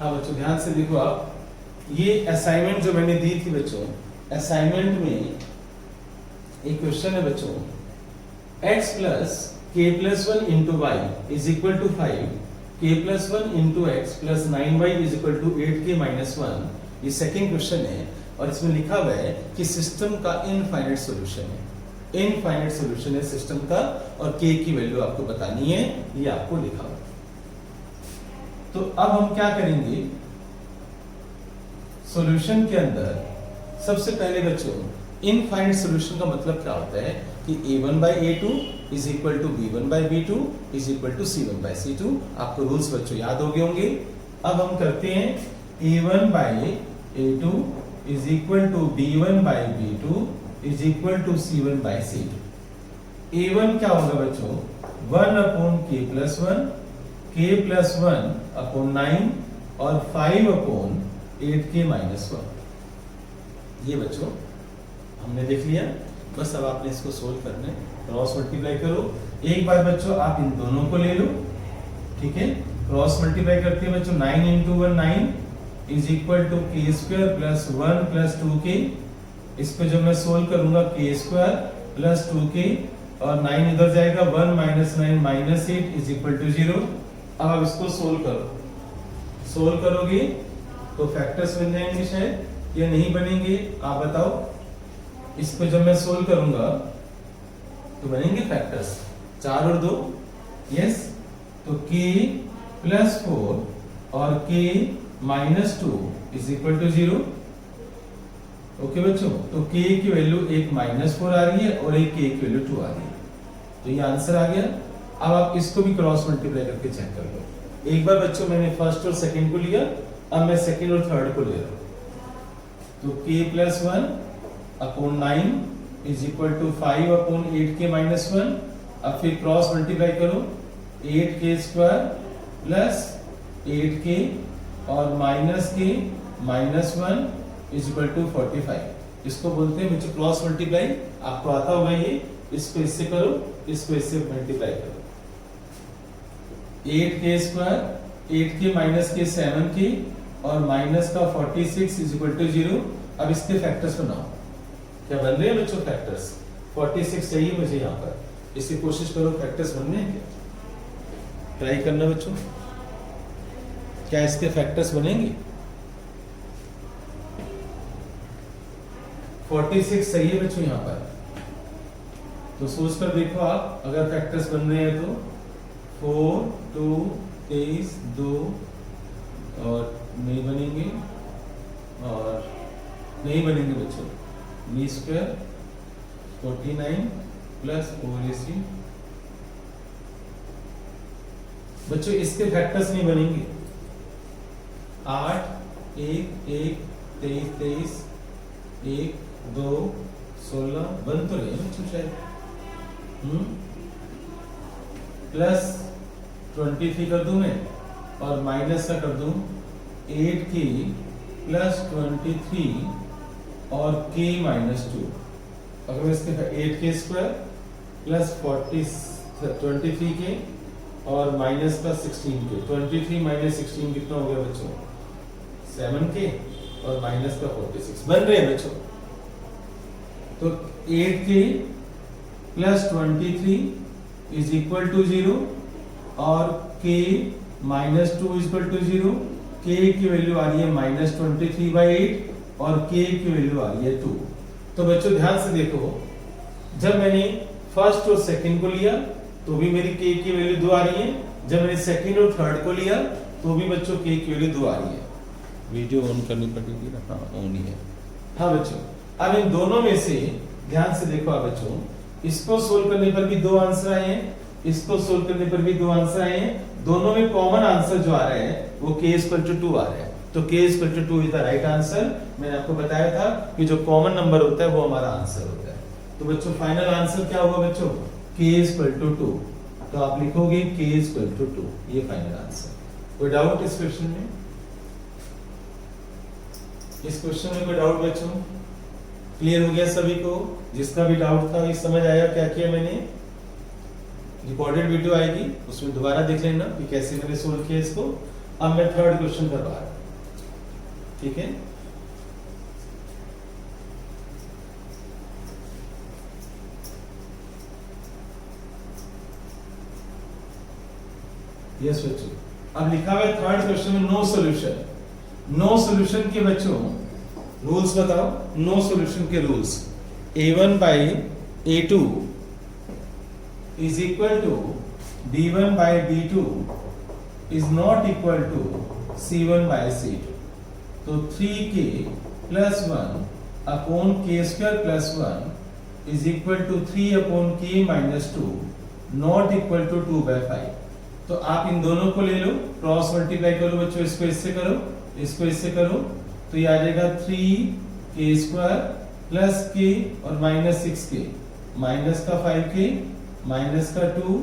हाँ बच्चों ध्यान से देखो आप, ये असाइनमेंट जो मैंने दी थी बच्चों, असाइनमेंट में एक क्वेश्चन है बच्चों, x plus k plus 1 into y is equal to 5, k plus 1 into x plus 9y is equal to 8k minus 1। ये सेकेंड क्वेश्चन है और इसमें लिखा हुआ है कि सिस्टम का इनफाइनाइट सॉल्यूशन है, इनफाइनाइट सॉल्यूशन है सिस्टम का, और k की वैल्यू आपको बतानी है, ये आपको लिखा हुआ है। तो अब हम क्या करेंगे, सॉल्यूशन के अंदर सबसे पहले बच्चों इनफाइनाइट सॉल्यूशन का मतलब क्या होता है कि a1 by a2 is equal to b1 by b2 is equal to c1 by c2। आपको रूल्स बच्चों याद हो गए होंगे। अब हम करते हैं a1 by a2 is equal to b1 by b2 is equal to c1 by c2। a1 क्या होगा बच्चों, 1 upon k plus 1, k plus 1 upon 9 और 5 अपॉन 8k माइनस 1। ये बच्चों हमने देख लिया। बस अब आपने इसको सोल्व करना है, क्रॉस मल्टीप्लाई करो। एक बार बच्चों आप इन दोनों को ले लो, ठीक है। क्रॉस मल्टीप्लाई करते हैं बच्चों, 9 into 1 9 is equal to k square plus 1 plus 2k। इसको जब मैं सोल्व करूंगा k स्क्वायर प्लस 2k और 9 इधर जाएगा, 1 minus 9 minus 8 is equal to 0। अब आप इसको सोल्व करो, सोल्व करोगे तो फैक्टर्स बन जाएंगे शायद या नहीं बनेंगे, आप बताओ। इसको जब मैं सोल्व करूंगा तो बनेंगे फैक्टर्स, 4 और 2, यस। तो k प्लस 4 और k minus 2 is equal to 0। Okay बच्चों, तो k की वैल्यू एक माइनस 4 आ रही है और एक k की वैल्यू 2 आ रही है, तो ये आंसर आ गया। अब आप इसको भी क्रॉस मल्टीप्लाई करके चेक कर लो। एक बार बच्चों मैंने फर्स्ट और सेकंड को लिया, अब मैं सेकंड और थर्ड को ले रहा हूं। तो k plus 1 upon 9 is equal to 5 upon 8k minus 1। अब फिर क्रॉस मल्टीप्लाई करो, 8k स्क्वायर प्लस 8k और minus k minus 1 is equal to 45। इसको बोलते हैं बच्चों क्रॉस मल्टीप्लाई। आपको आता होगा ये, इसको इससे करो, इसको इससे मल्टीप्लाई करो। 8k square, 8k minus k 7k और माइनस का 46 इज इक्वल टू 0। अब इसके फैक्टर्स बनाओ, क्या बन रहे हैं बच्चों फैक्टर्स। 46 चाहिए मुझे यहाँ पर, इसकी कोशिश करो फैक्टर्स बनने हैं क्या, ट्राई करना बच्चों, क्या इसके फैक्टर्स बनेंगे। 46 सही है बच्चों यहाँ पर, तो सोच कर देखो आप, अगर फैक्टर्स बन रहे हैं तो 4 2 23 2 और नहीं बनेंगे, और नहीं बनेंगे बच्चों। b square 49 plus 4ac। बच्चों इसके फैक्टर्स नहीं बनेंगे। 8 1 1 23 23 1 2 16 बन तो रहे बच्चों शायद, प्लस 23 कर दूं मैं और माइनस का कर दूं 8k प्लस 23 और k माइनस 2। अगर मैं इसके 8k स्क्वायर प्लस 23k और माइनस का 16k, 23 माइनस 16 कितना हो गया बच्चों, 7k और माइनस का 46 बन रहे हैं बच्चों। तो 8k plus 23 is equal to 0 और k minus 2 is equal to 0। k की वैल्यू आ रही है माइनस 23/8 और k की वैल्यू आ रही है 2। तो बच्चों ध्यान से देखो, जब मैंने फर्स्ट और सेकंड को लिया तो भी मेरी k की वैल्यू 2 आ रही है, जब मैंने सेकंड और थर्ड को लिया तो भी बच्चों k की वैल्यू 2 आ रही है। वीडियो ऑन करनी पड़ेगी ना, हाँ ऑन ही है। हाँ बच्चों, अब इन दोनों में से ध्यान से देखो आप बच्चों, इसको सोल्व करने पर भी 2 आंसर आए हैं, इसको सोल्व करने पर भी 2 आंसर आए हैं। दोनों में कॉमन आंसर जो आ रहा है वो k इक्वल टू 2 आ रहा है, तो k equal to 2 is the right answer. मैंने आपको बताया था कि जो कॉमन नंबर होता है वो हमारा आंसर होता है। तो बच्चों फाइनल आंसर क्या होगा बच्चों, k इक्वल टू 2। तो आप लिखोगे k इक्वल टू 2, ये फाइनल आंसर। कोई डाउट इस क्वेश्चन में, इस क्वेश्चन में कोई डाउट बच्चों, क्लियर हो गया सभी को। जिसका भी डाउट था ये समझ आया क्या किया मैंने। रिकॉर्डेड वीडियो आएगी, उसमें दोबारा देख लेना कि कैसे मैंने सोल्व किया इसको। अब मैं थर्ड क्वेश्चन करवा रहा हूं, ठीक है। यस बच्चों, अब लिखा हुआ है थर्ड क्वेश्चन में नो सॉल्यूशन। नो सॉल्यूशन के बच्चों रूल्स बताओ। नो सॉल्यूशन के rules, a1 by a2 is equal to b1 by b2 is not equal to c1 by c2। तो 3k plus 1 upon k square plus 1 is equal to 3 upon k minus 2 not equal to 2 by 5। तो आप इन दोनों को ले लो, cross multiply करो बच्चों, इसको इससे करो, इसको इससे करो, तो ये आ जाएगा 3k स्क्वायर प्लस k और माइनस 6k, माइनस का 5k माइनस का 2,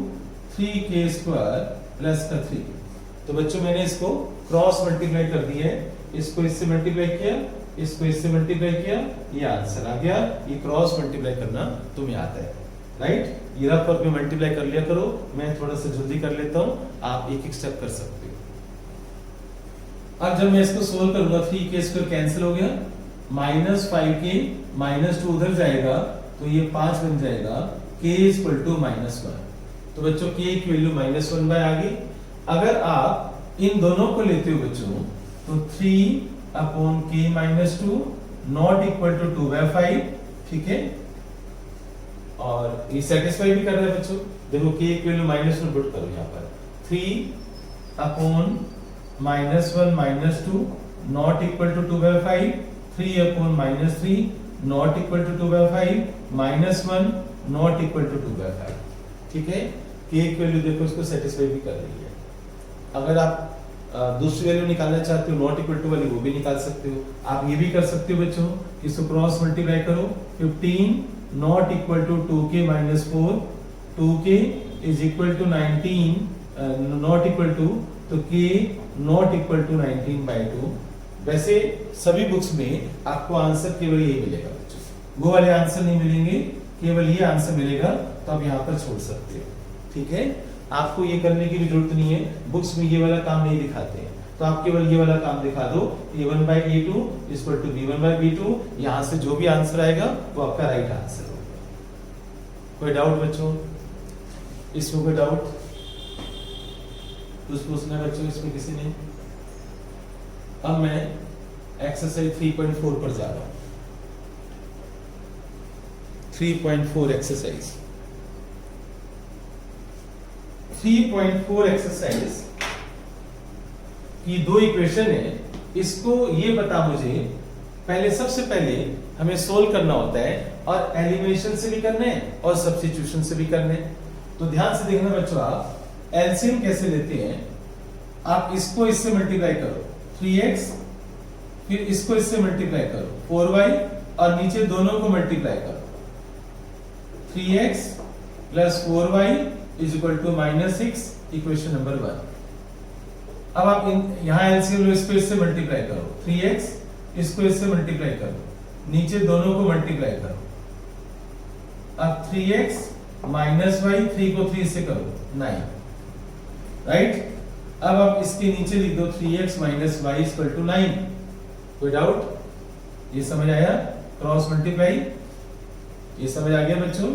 3k स्क्वायर प्लस का 3। तो बच्चों मैंने इसको क्रॉस मल्टीप्लाई कर दिया है, इसको इससे मल्टीप्लाई किया, इसको इससे मल्टीप्लाई किया, ये आंसर आ गया। ये क्रॉस मल्टीप्लाई करना तुम्हें आता है, राइट। ये रफ वर्क में मल्टीप्लाई कर लिया करो, मैं थोड़ा सा जल्दी कर लेता हूं, आप एक एक स्टेप कर सकते हो। अब जब मैं इसको सोल्व करूंगा 3k स्क्वायर कैंसिल हो गया, माइनस 5k माइनस 2 उधर जाएगा तो ये 5 बन जाएगा, k इक्वल टू -1। तो बच्चों k की वैल्यू -1 बाय आ गई। अगर आप इन दोनों को लेते हो बच्चों तो 3 upon k minus 2 not equal to 2 by 5, ठीक है। और ये सेटिस्फाई भी कर रहा है बच्चों, देखो k की वैल्यू -1 पुट करो यहाँ पर, 3 upon -1 -2 not equal to 2 by 5, 3 upon -3 not equal to 2 by 5, -1 not equal to 2 by 5, ठीक है। k की वैल्यू देखो इसको सेटिस्फाई भी कर रही है। अगर आप दूसरी वैल्यू निकालना चाहते हो नॉट इक्वल टू वाली, वो भी निकाल सकते हो। आप ये भी कर सकते हो बच्चों, इसको क्रॉस मल्टीप्लाई करो, 15 not equal to 2k minus 4, 2k is equal to 19 not equal to, तो k not equal to 19 by 2। वैसे सभी बुक्स में आपको आंसर केवल यही मिलेगा बच्चों, वो वाले आंसर नहीं मिलेंगे, केवल ये आंसर मिलेगा, तो आप यहाँ पर छोड़ सकते हो, ठीक है। आपको ये करने की भी जरूरत नहीं है, बुक्स में ये वाला काम नहीं दिखाते हैं, तो आप केवल ये वाला काम दिखा दो, a1 by a2 equal to b1 by b2, यहाँ से जो भी आंसर आएगा वो आपका राइट आंसर होगा। कोई डाउट बच्चों इसमें? कोई डाउट कुछ पूछना है बच्चों इसमें किसी ने? अब मैं एक्सरसाइज 3.4 पर जा रहा हूं। 3.4 एक्सरसाइज 3.4 एक्सरसाइज की दो इक्वेशन है, इसको ये बता मुझे, पहले सबसे पहले हमें सोल्व करना होता है, और एलिमिनेशन से भी करने हैं और सब्स्टिट्यूशन से भी करने हैं। तो ध्यान से देखना बच्चों, आप एलसीएम कैसे लेते हैं, आप इसको इससे मल्टीप्लाई करो 3x, फिर इसको इससे मल्टीप्लाई करो 4y, और नीचे दोनों को मल्टीप्लाई करो 3x plus 4y is equal to -6, equation number 1। अब आप यहां एलसीएम लो, इसको इससे मल्टीप्लाई करो 3x, इसको इससे मल्टीप्लाई करो, नीचे दोनों को मल्टीप्लाई करो। अब 3x माइनस y, 3 को 3 से करो 9, राइट। अब आप इसके नीचे लिख दो 3x minus y equal to 9। कोई डाउट? ये समझ आया? क्रॉस मल्टीप्लाई ये समझ आ गया बच्चों?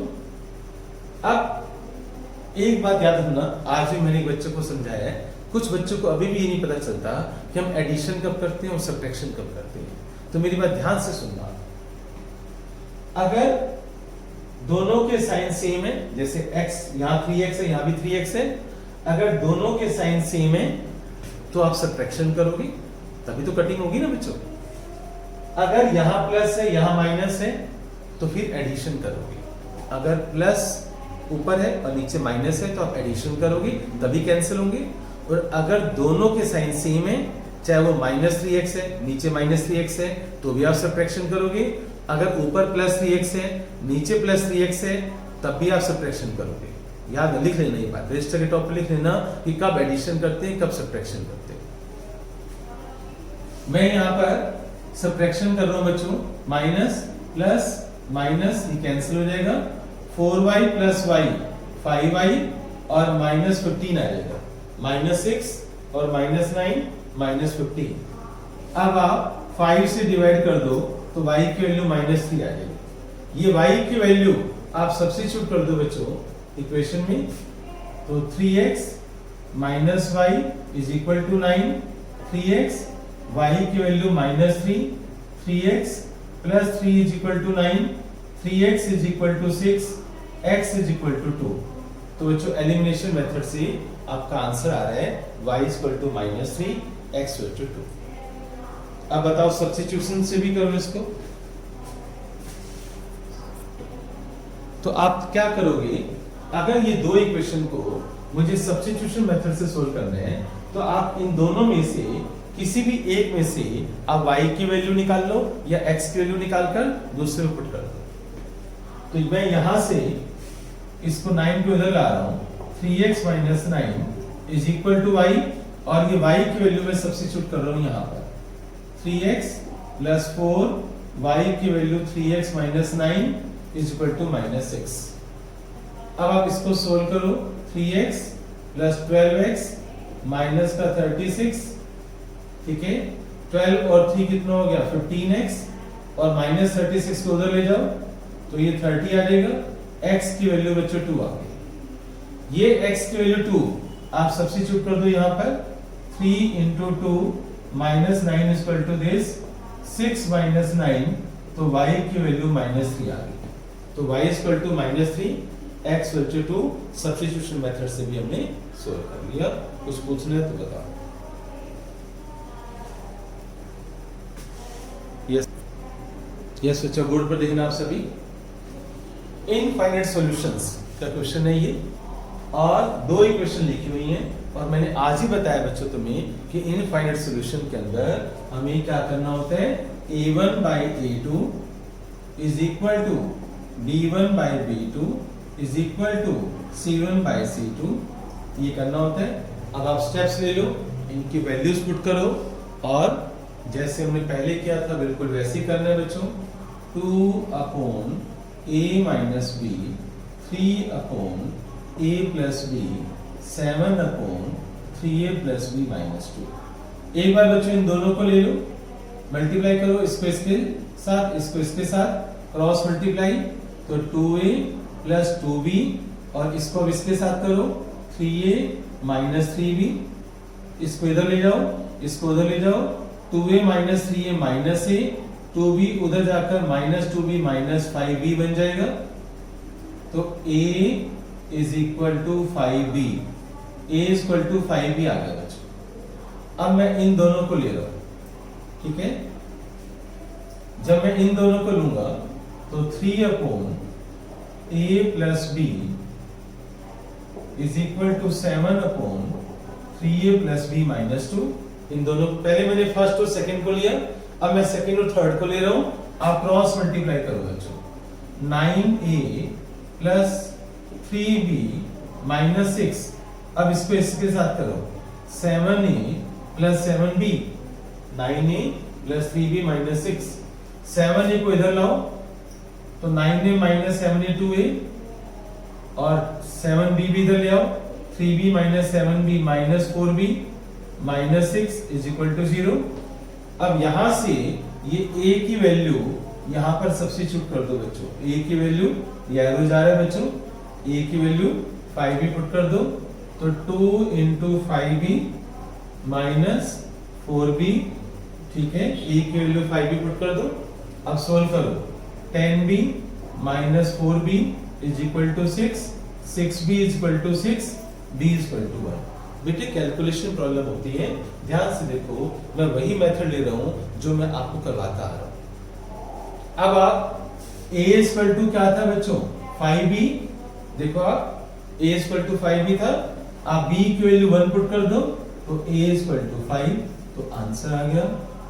अब एक बात याद रखना, आज भी मैंने एक बच्चे को समझाया है, कुछ बच्चों को अभी भी ये नहीं पता चलता कि हम एडिशन कब करते हैं और सब्ट्रैक्शन कब करते हैं। तो मेरी बात ध्यान से सुनना, अगर दोनों के साइन सेम है, जैसे x यहाँ 3x है, यहाँ भी 3x है, अगर दोनों के साइन सेम है तो आप सब्ट्रैक्शन करोगे, तभी तो कटिंग होगी ना बच्चों। अगर यहाँ प्लस है यहाँ माइनस है तो फिर एडिशन करोगे। अगर प्लस ऊपर है और नीचे माइनस है तो आप एडिशन करोगे, तभी कैंसिल होंगे। और अगर दोनों के साइन सेम है, चाहे वो -3x है नीचे -3x है, तो भी आप सब्ट्रैक्शन करोगे। अगर ऊपर +3x है नीचे +3x है, तब भी आप सब्ट्रैक्शन करोगे। याद लिख लेना ये बात, रजिस्टर के टॉप पे लिख लेना कि कब एडिशन करते हैं कब सब्ट्रैक्शन करते हैं। मैं यहाँ पर सब्ट्रैक्शन कर रहा हूँ बच्चों, माइनस प्लस माइनस ये कैंसिल हो जाएगा, 4y प्लस y 5y और -15 आ जाएगा, -6 और -9 -15। अब आप 5 से डिवाइड कर दो तो y की वैल्यू -3 आ जाएगी। ये y की वैल्यू आप सब्स्टिट्यूट कर दो बच्चों इक्वेशन में, तो 3x minus y is equal to 9, 3x y की value -3, 3x plus 3 is equal to 9, 3x is equal to 6, x is equal to 2। तो बच्चों एलिमिनेशन मेथड से आपका आंसर आ रहा है y is equal to -3, x equal to 2। अब बताओ substitution से भी करो इसको, तो आप क्या करोगे, अगर ये दो इक्वेशन को मुझे सब्स्टिट्यूशन मेथड से सोल्व करने हैं तो आप इन दोनों में से किसी भी एक में से आप y की वैल्यू निकाल लो या x की वैल्यू निकाल कर दूसरे में पुट कर दो। तो मैं यहां से इसको 9 को इधर ला रहा हूं, 3x minus 9 is equal to y, और ये y की वैल्यू में सब्स्टिट्यूट कर रहा हूं यहां पर 3x प्लस 4, y की वैल्यू 3x minus 9 is equal to -6। अब आप इसको सोल्व करो, 3x प्लस 12x माइनस का 36, ठीक है, 12 और 3 कितना हो गया 15x, और माइनस 36 को उधर ले जाओ तो ये 30 आ जाएगा। x की वैल्यू बच्चों 2 आ गई। ये x की वैल्यू 2 आप सब्स्टिट्यूट कर दो यहाँ पर, 3 into 2 minus 9 is equal to this, 6 minus 9, तो y की वैल्यू -3 आ गई। तो y is equal to -3, x equal to 2। Substitution method से भी हमने सोल्व कर लिया। कुछ पूछना है तो बताओ। यस बच्चों, बोर्ड पर देखना आप सभी। इनफाइनाइट सॉल्यूशंस का क्वेश्चन है ये, और दो इक्वेशन लिखी हुई हैं, और मैंने आज ही बताया बच्चों तुम्हें कि इनफाइनाइट सॉल्यूशन के अंदर हमें क्या करना होता है, a1 by a2 is equal to b1 by b2 is equal to c1 by c2, ये करना होता है। अब आप स्टेप्स ले लो, इनकी वैल्यूज पुट करो, और जैसे हमने पहले किया था बिल्कुल वैसे ही करना है बच्चों। 2 upon a minus b, 3 upon a plus b, 7 upon 3a plus b minus 2। एक बार बच्चों इन दोनों को ले लो, मल्टीप्लाई करो, इसको इसके साथ, इसको इसके साथ, क्रॉस मल्टीप्लाई, तो 2a प्लस 2b, और इसको अब इसके साथ करो, 3a माइनस 3b, इसको इधर ले जाओ, इसको उधर ले जाओ, 2a minus 3a minus a, 2b उधर जाकर माइनस 2b माइनस 5b बन जाएगा। तो a is equal to 5b, a is equal to 5b आ गया बच्चों। अब मैं इन दोनों को ले रहा हूं, ठीक है। जब मैं इन दोनों को लूंगा तो 3 upon a plus b is equal to 7 upon 3a plus b minus 2। इन दोनों, पहले मैंने फर्स्ट और सेकंड को लिया, अब मैं सेकंड और थर्ड को ले रहा हूं। आप क्रॉस मल्टीप्लाई करो बच्चों, 9a प्लस 3b माइनस 6, अब इसको इसके साथ करो, 7a plus 7b, 9a plus 3b minus 6, 7a को इधर लाओ तो 9a माइनस 7a 2a, और 7b भी इधर ले आओ, 3b minus 7b minus 4b minus 6 is equal to 0। अब यहां से ये a की वैल्यू यहां पर सब्स्टिट्यूट कर दो बच्चों, a की वैल्यू ये एरो जा रहा है बच्चों, a की वैल्यू 5b पुट कर दो, तो 2 इंटू 5b माइनस 4b, ठीक है, a की वैल्यू 5b पुट कर दो। अब सोल्व करो, 10b minus 4b is equal to 6, 6b is equal to 6, b is equal to 1। बेटे कैलकुलेशन प्रॉब्लम होती है, ध्यान से देखो, मैं वही मेथड ले रहा हूं जो मैं आपको करवाता आ रहा हूं। अब आप a इक्वल टू क्या था बच्चों, 5b, देखो आप a इक्वल टू 5b था, आप b की वैल्यू 1 पुट कर दो तो a इक्वल टू 5, तो आंसर आ गया।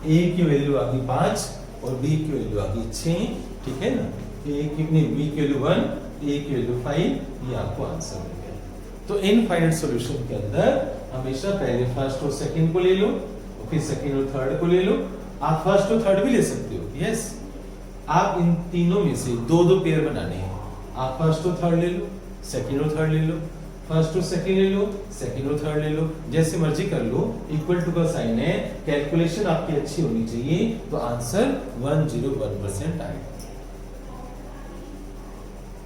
a की वैल्यू आ गई 5 और b की वैल्यू आ गई 6, ठीक है ना। a कितनी, b की वैल्यू 1, a की वैल्यू 5, ये आपको आंसर मिल गया। तो इनफाइनाइट सॉल्यूशन के अंदर हमेशा पहले फर्स्ट और सेकंड को ले लो, फिर सेकंड और थर्ड को ले लो। आप फर्स्ट और थर्ड भी ले सकते हो, यस। आप इन तीनों में से दो दो पेयर बनाने हैं, आप फर्स्ट और थर्ड ले लो, सेकंड और थर्ड ले लो, फर्स्ट और सेकंड ले लो, सेकंड और थर्ड ले लो, जैसे मर्जी कर लो, इक्वल टू का साइन है, कैलकुलेशन आपकी अच्छी होनी चाहिए, तो आंसर 101% आएगा।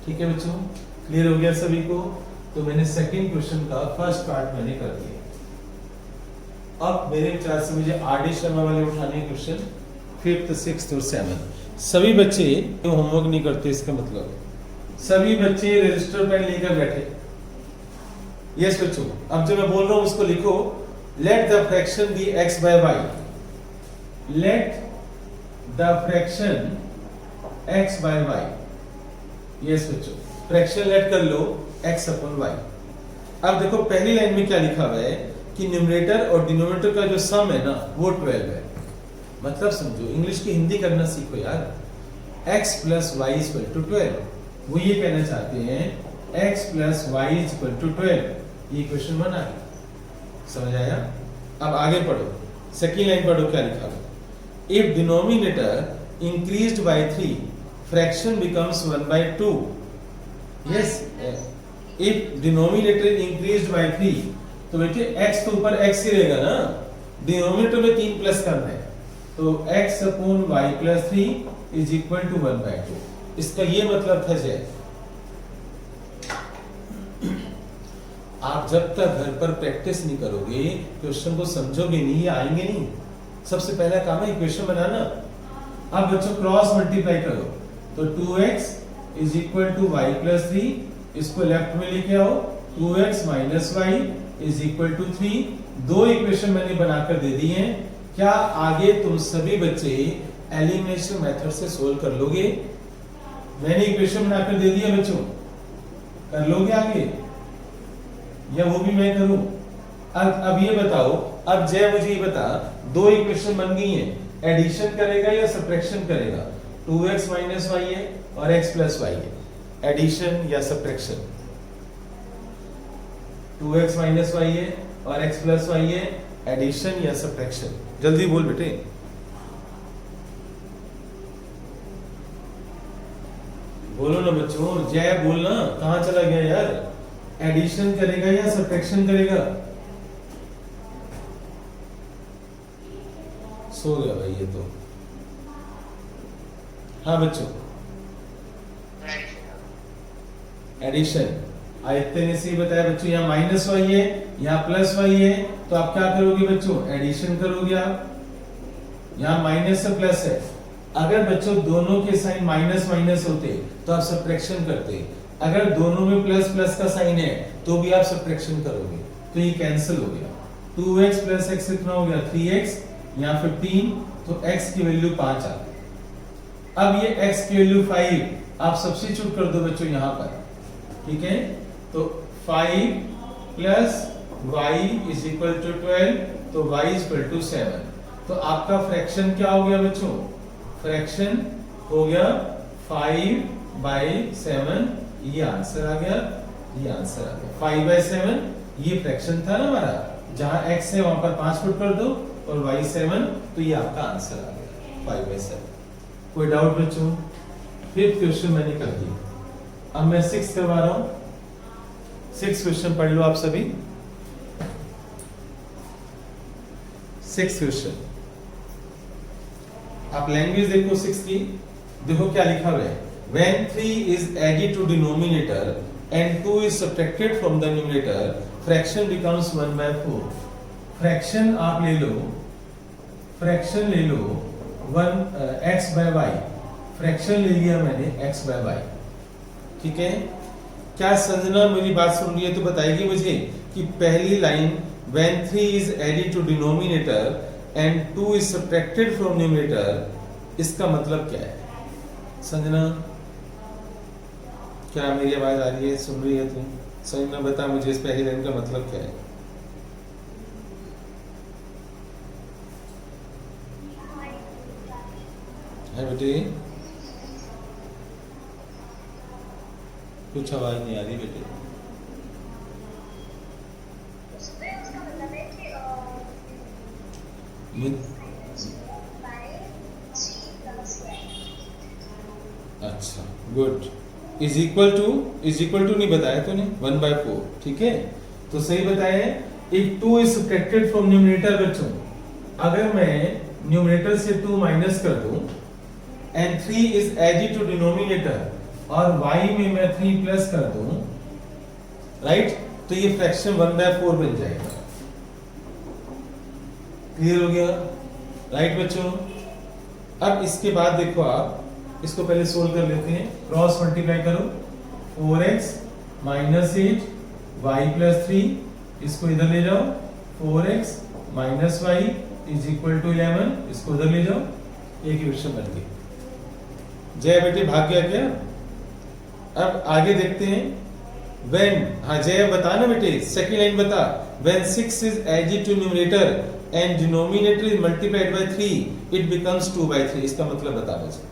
ठीक है बच्चों, क्लियर हो गया सभी को? तो मैंने सेकंड क्वेश्चन का फर्स्ट पार्ट मैंने कर दिया। अब मेरे विचार से मुझे आर.डी. शर्मा वाले उठाने हैं क्वेश्चन, 5th, 6th और 7th। सभी बच्चे होमवर्क नहीं करते, इसका मतलब सभी बच्चे रजिस्टर पेन लेकर बैठे। यस बच्चों, अब जो मैं बोल रहा हूं उसको लिखो। Let the fraction be x by y। Let the fraction x by y। Yes बच्चों, फ्रैक्शन लेट कर लो x upon y। अब देखो पहली लाइन में क्या लिखा हुआ है कि न्यूमरेटर और डिनोमिनेटर का जो सम है ना वो 12 है। मतलब समझो, इंग्लिश की हिंदी करना सीखो यार। x plus y is equal to 12, वो ये कहना चाहते हैं x plus y is equal to 12। ये क्वेश्चन बना है, समझ आया? अब आगे पढ़ो, सेकेंड लाइन पढ़ो क्या लिखा है। If denominator increased by 3, fraction becomes 1 by 2। Yes, if denominator increased by 3, तो बेटे x तो ऊपर x ही रहेगा ना, डिनोमिनेटर में 3 प्लस करना है, तो x upon y plus 3 is equal to 1 by 2। इसका ये मतलब था जय, आप जब तक घर पर प्रैक्टिस नहीं करोगे, क्वेश्चन को समझोगे नहीं, ये आएंगे नहीं। सबसे पहला काम है इक्वेशन बनाना। अब बच्चों क्रॉस मल्टीप्लाई करो, तो 2x is equal to y plus 3, इसको लेफ्ट में लेके आओ, 2x minus y is equal to 3। दो इक्वेशन मैंने बनाकर दे दी हैं। क्या आगे तुम सभी बच्चे एलिमिनेशन मेथड से सोल्व कर लोगे? मैंने इक्वेशन बनाकर दे दिया बच्चों, कर लोगे आगे या वो भी मैं करूं? अब ये बताओ, अब जय मुझे ये बता, दो इक्वेशन बन गई हैं, एडिशन करेगा या सब्ट्रैक्शन करेगा? 2x minus y है और x plus y है, एडिशन या सब्ट्रैक्शन? 2x minus y है और x plus y है, एडिशन या सब्ट्रैक्शन? जल्दी बोल बेटे। बोलो ना बच्चों, जय बोलना, कहां चला गया यार? एडिशन करेगा या सब्ट्रैक्शन करेगा? सो गया भाई ये तो। हाँ बच्चों, एडिशन। आयत्ते ने से बताया बच्चों, यहाँ माइनस वाई है, यहाँ प्लस वाई है, तो आप क्या करोगे बच्चों? एडिशन करोगे आप। यहाँ माइनस से प्लस है, अगर बच्चों दोनों के साइन माइनस माइनस होते तो आप सब्ट्रैक्शन करते, अगर दोनों में प्लस प्लस का साइन है तो भी आप सब्ट्रैक्शन करोगे, तो ये कैंसिल हो गया। 2x प्लस x कितना हो गया? 3x, यहाँ 15, तो x की वैल्यू 5 आ गई। अब ये x की वैल्यू 5 आप सब्स्टिट्यूट कर दो बच्चों यहाँ पर, ठीक है? तो 5 plus y is equal to 12, तो y इज इक्वल टू 7। तो आपका फ्रैक्शन क्या हो गया बच्चों? फ्रैक्शन हो गया 5/7। ये आंसर आ गया, ये आंसर आ गया 5/7। ये फ्रैक्शन था ना हमारा, जहां x है वहां पर 5 पुट कर दो और y 7, तो ये आपका आंसर आ गया 5/7। कोई डाउट बच्चों? फिफ्थ क्वेश्चन मैंने कर दिया, अब मैं 6 करवा रहा हूं। 6 क्वेश्चन पढ़ लो आप सभी। 6 क्वेश्चन, आप लैंग्वेज देखो 6 की, देखो क्या लिखा हुआ है। When 3 is added to denominator and 2 is subtracted from the numerator, fraction becomes 1/4। Fraction आप ले लो, फ्रैक्शन ले लो 1x/y, फ्रैक्शन ले लिया मैंने x/y, ठीक है? क्या संजना मेरी बात सुन रही है तो बताएगी मुझे कि पहली line when 3 is added to denominator and 2 is subtracted from numerator, इसका मतलब क्या है? संजना, क्या मेरी आवाज आ रही है, सुन रही है तुम? संजना बता मुझे इस पहली लाइन का मतलब क्या है? है बेटे, कुछ आवाज नहीं आ रही बेटे। अच्छा, गुड। इज इक्वल टू नहीं बताया तूने 1/4, ठीक है। तो सही बताया। If 2 is subtracted from numerator बच्चों, अगर मैं न्यूमरेटर से 2 माइनस कर दूं and 3 is added to denominator और y में मैं 3 प्लस कर दूं, राइट, तो ये फ्रैक्शन 1/4 बन जाएगा। क्लियर हो गया, राइट बच्चों। अब इसके बाद देखो आप इसको पहले सोल्व कर लेते हैं। क्रॉस मल्टीप्लाई करो, 4x माइनस 8 y प्लस 3, इसको इधर ले जाओ, 4x minus y is equal to 11, इसको उधर ले जाओ, एक इक्वेशन बन गई। जय बेटे भाग गया क्या? अब आगे देखते हैं। व्हेन, हाँ जय बता ना बेटे, सेकंड लाइन बता। When 6 is added to numerator and denominator is multiplied by 3 it becomes 2/3। इसका मतलब बता मुझे,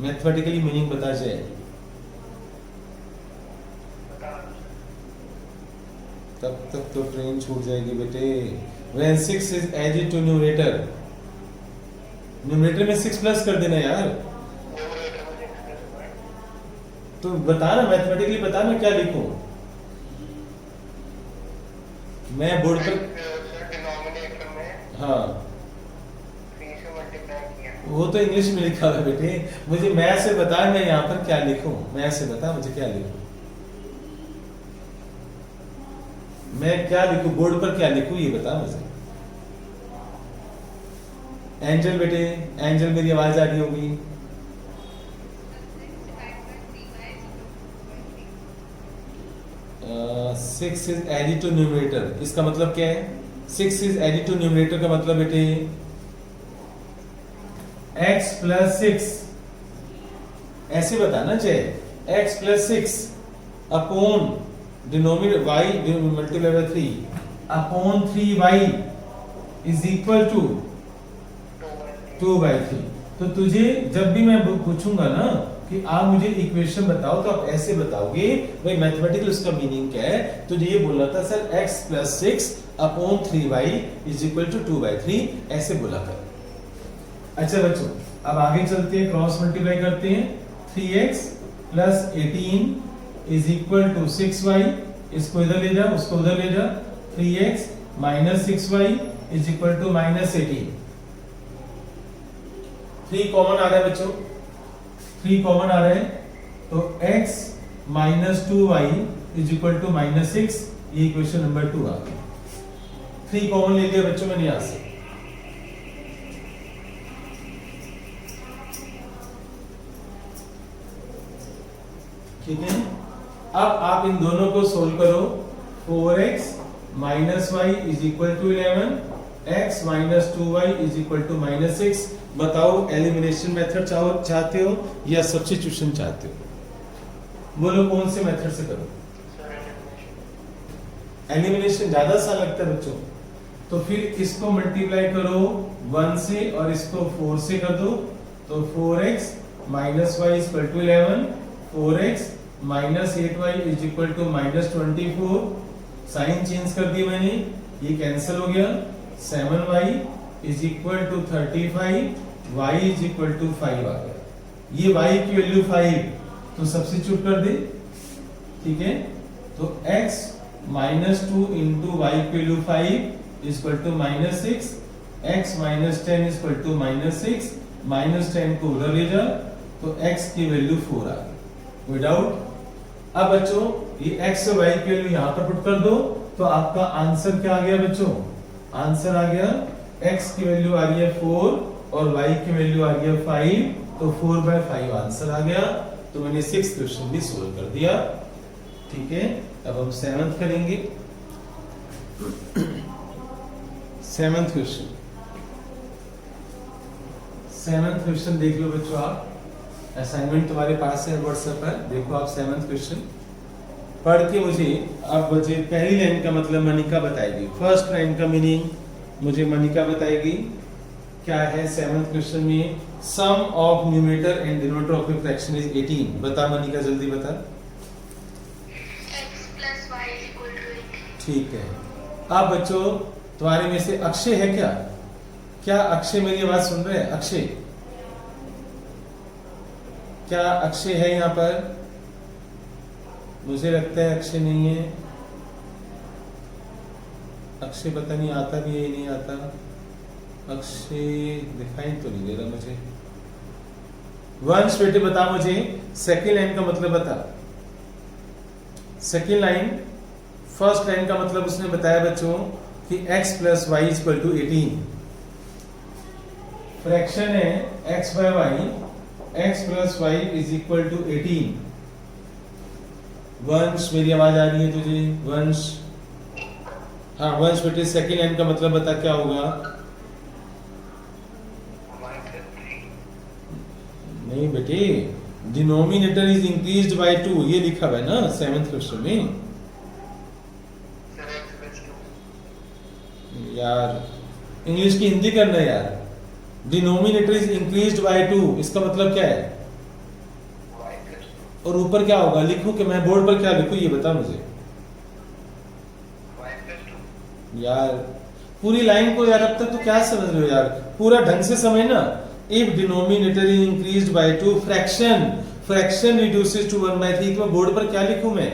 मैथमेटिकली मीनिंग बता जाए। तब तक तो ट्रेन छूट जाएगी बेटे। When 6 is added to numerator, numerator में 6 प्लस कर देना यार। तो बता ना, मैथमेटिकली बता ना क्या लिखूं मैं बोर्ड पर। हाँ वो तो इंग्लिश में लिखा है बेटे, मुझे मैथ से बता मैं यहाँ पर क्या लिखूं। मैथ से बता मुझे क्या लिखूं, मैं क्या लिखूं, बोर्ड पर क्या लिखूं ये बता मुझे। एंजल बेटे, एंजल मेरी आवाज आ रही होगी। Six is added to numerator, इसका मतलब क्या है? 6 इज एडिड टू न्यूमरेटर का मतलब बेटे x प्लस 6, ऐसे बताना चाहिए। x plus 6 upon denominator y multiply by 3 upon 3y is equal to 2/3। तो तुझे जब भी मैं पूछूंगा ना कि आप मुझे इक्वेशन बताओ, तो आप ऐसे बताओगे भाई मैथमेटिकल उसका मीनिंग क्या है। तुझे ये बोलना था sir x plus 6 upon 3y is equal to 2/3, ऐसे बोला कर। अच्छा बच्चों अब आगे चलते हैं, क्रॉस मल्टीप्लाई करते हैं। 3x plus 18 is equal to 6y, इसको इधर ले जा, उसको उधर ले जा। 3x minus 6y is equal to minus 18। 3 common आ रहा है बच्चों, 3 कॉमन आ रहा है, तो x minus 2y is equal to minus 6, ये इक्वेशन नंबर 2 आ गई। 3 कॉमन ले लिया बच्चों मैंने यहां से। ठीक है, अब आप इन दोनों को सोल्व करो। 4x minus y is equal to 11, x minus 2y is equal to minus 6। बताओ एलिमिनेशन मेथड चाहते हो या सब्स्टिट्यूशन चाहते हो? बोलो कौन से मेथड से करो? एलिमिनेशन ज्यादा सा लगता है बच्चों, तो फिर इसको मल्टीप्लाई करो 1 से और इसको 4 से कर दो, तो 4x minus y is equal to 11, 4x minus 8y is equal to minus 24। Sign change कर दिया मैंने, ये कैंसिल हो गया। 7y is equal to 35, y is equal to 5 आ गया। ये y की वैल्यू 5, तो सब्स्टिट्यूट कर दे, ठीक है। तो x माइनस 2 इंटू वाई की value 5 is equal to minus 6, x minus 10 is equal to minus 6, minus 10 को उधर ले जा, तो x की वैल्यू 4 आ गई। विदाउट, अब बच्चों ये x और y की वैल्यू यहां पर पुट कर दो, तो आपका आंसर क्या आ गया बच्चों? आंसर आ गया x की वैल्यू आ रही है 4 और y की वैल्यू आ रही है 5, तो 4/5 आंसर आ गया। तो मैंने 6th क्वेश्चन भी सोल्व कर दिया, ठीक है। अब हम 7th करेंगे। 7th क्वेश्चन, 7th क्वेश्चन देख लो बच्चों, आप असाइनमेंट तुम्हारे पास है व्हाट्सएप पर, देखो आप 7th क्वेश्चन पढ़ के मुझे, अब मुझे पहली लाइन का मतलब मनिका बताएगी, फर्स्ट लाइन का मीनिंग मुझे मनिका बताएगी। क्या है 7th क्वेश्चन में? Sum of numerator and denominator of a fraction is 18। बता मनिका, जल्दी बता। x plus y equal to 18। ठीक है। अब बच्चों तुम्हारे में से अक्षय है क्या? क्या अक्षय मेरी आवाज सुन रहे हैं? अक्षय क्या अक्षय है यहाँ पर? मुझे लगता है अक्षय नहीं है। अक्षय पता नहीं आता भी है नहीं आता। अक्षय दिखाई तो नहीं दे रहा मुझे। वंश बेटे बता मुझे सेकेंड लाइन का मतलब बता। सेकेंड लाइन, फर्स्ट लाइन का मतलब उसने बताया बच्चों कि x plus y equal to 18। Fraction है x by y, x plus y is equal to 18। Vansh मेरी आवाज आ रही है तुझे? वंश, हाँ वंश बेटे सेकेंड लाइन का मतलब बता क्या होगा? नहीं बेटे, डिनोमिनेटर इज इंक्रीज्ड बाय 2 ये लिखा हुआ है ना 7th क्वेश्चन में। यार इंग्लिश की हिंदी करना यार। डिनोमिनेटर इज इंक्रीज्ड बाय 2 इसका मतलब क्या है? और ऊपर क्या होगा? लिखूं कि मैं बोर्ड पर क्या लिखूं ये बता मुझे यार। पूरी लाइन को यार अब तक तो क्या समझ रहे हो यार, पूरा ढंग से समझ ना। If denominator is increased by 2 fraction reduces to 1/3 तो बोर्ड पर क्या लिखूं मैं?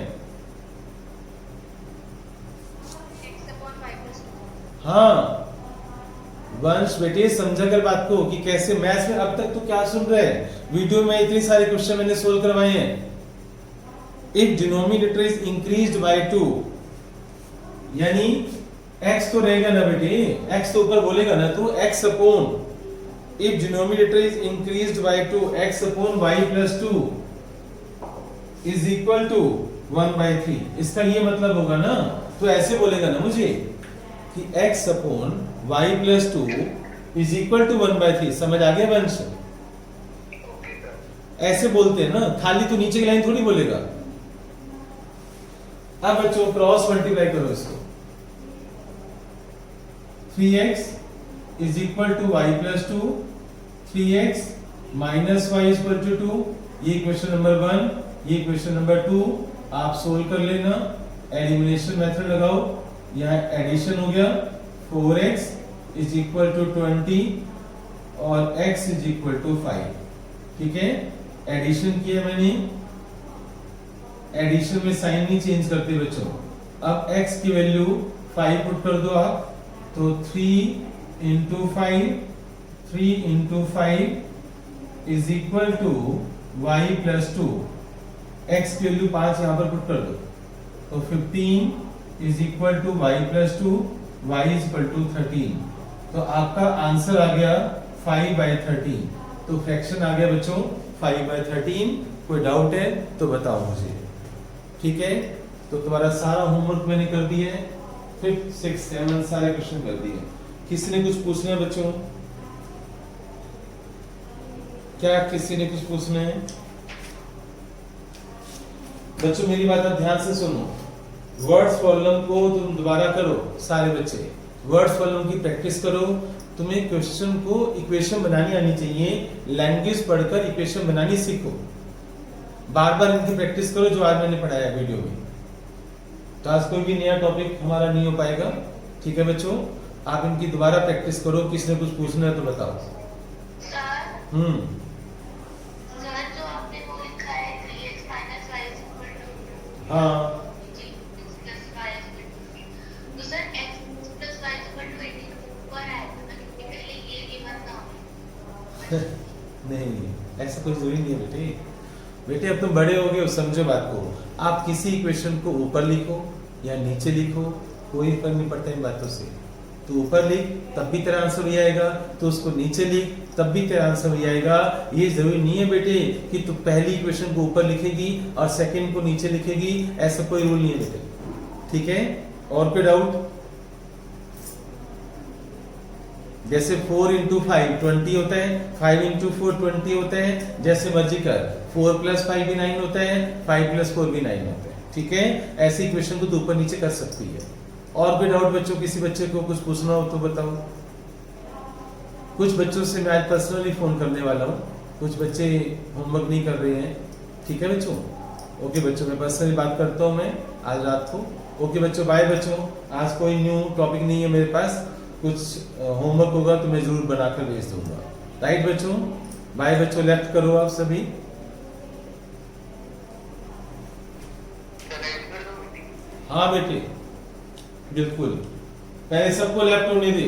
हाँ वंश बेटे समझा कर बात को कि कैसे मैथ्स में अब तक तो क्या सुन रहे हैं। वीडियो में इतने सारे क्वेश्चन मैंने सोल्व करवाए हैं। If denominator is increased by 2 यानी x तो रहेगा ना बेटे, x तो ऊपर बोलेगा ना तू, x upon, if denominator is increased by 2 x upon y plus 2 is equal to 1/3 इसका ये मतलब होगा ना। तो ऐसे बोलेगा ना मुझे कि x upon y plus 2 is equal to 1/3। समझ आ गया वंश? ऐसे बोलते हैं ना, खाली तो नीचे की लाइन थोड़ी बोलेगा। अब बच्चों क्रॉस मल्टीप्लाई करो इसको। 3x is equal to y plus 2, 3x minus y is equal to 2। ये क्वेश्चन नंबर 1, ये क्वेश्चन नंबर 2 आप सोल्व कर लेना। एलिमिनेशन मेथड लगाओ, यहाँ एडिशन हो गया। 4x इज इक्वल टू 20 और x इज इक्वल टू 5। ठीक है, एडिशन किया मैंने। एडिशन में साइन नहीं चेंज करते बच्चों। अब x की वैल्यू 5 पुट कर दो आप, तो 3 into 5 is equal to y plus 2। x की वैल्यू 5 यहां पर पुट कर दो, तो 15 is equal to y plus 2, y is equal to 13। तो आपका आंसर आ गया 5/13। तो फ्रैक्शन आ गया बच्चों 5/13। कोई डाउट है तो बताओ मुझे। ठीक है, तो तुम्हारा सारा होमवर्क मैंने कर दिया है। 5th 6th 7th सारे क्वेश्चन कर दिए। किसी ने कुछ पूछना है बच्चों? क्या किसी ने कुछ पूछना है? बच्चों मेरी बात आप ध्यान से सुनो। वर्ड्स प्रॉब्लम को तुम दोबारा करो सारे बच्चे। वर्ड्स प्रॉब्लम की प्रैक्टिस करो। तुम्हें क्वेश्चन को इक्वेशन बनानी आनी चाहिए। लैंग्वेज पढ़कर इक्वेशन बनानी सीखो। बार बार इनकी प्रैक्टिस करो जो आज मैंने पढ़ाया वीडियो में। तो आज कोई भी नया टॉपिक हमारा नहीं हो पाएगा। ठीक है बच्चों, आप इनकी दोबारा प्रैक्टिस करो। किसने कुछ पूछना है तो बताओ। सर जो आपने वो लिखा है 3x minus y is equal to हाँ plus y is equal to, तो sir x plus y is equal to 18 ऊपर है, तो पहले ये गिवन था। नहीं, ऐसा कोई जरूरी नहीं है बेटे। बेटे अब तुम बड़े हो गए, समझो बात को। आप किसी इक्वेशन को ऊपर लिखो या नीचे लिखो, कोई फर्क नहीं पड़ता इन बातों से। तो ऊपर लिख तब भी तेरा आंसर वही आएगा, तो उसको नीचे लिख तब भी तेरा आंसर वही आएगा। ये जरूरी नहीं है बेटे कि तू पहली इक्वेशन को ऊपर लिखेगी और सेकंड को नीचे लिखेगी। ऐसा कोई रूल नहीं है बेटे। ठीक है, और कोई डाउट? जैसे 4 इंटू 5 20 होता है, 5 इंटू 4 20 होता है। जैसे मर्जी कर, 4 प्लस 5 भी 9 होता है, 5 प्लस 4 भी 9 होता है। ठीक है, ऐसी इक्वेशन को तो ऊपर नीचे कर सकती है। और कोई डाउट बच्चों? किसी बच्चे को कुछ पूछना हो तो बताओ। कुछ बच्चों से मैं आज पर्सनली फोन करने वाला हूँ। कुछ बच्चे होमवर्क नहीं कर रहे हैं। ठीक है बच्चों? ओके बच्चों, मैं पर्सनली बात करता हूँ मैं आज रात को। ओके बच्चों, बाय बच्चों। आज कोई न्यू टॉपिक नहीं है मेरे पास। कुछ होमवर्क होगा तो मैं जरूर बनाकर भेज दूंगा। राइट बच्चों? बाय बच्चों, लेफ्ट करो आप सभी। हाँ बेटे बिल्कुल, पहले सबको लेफ्ट होने दे।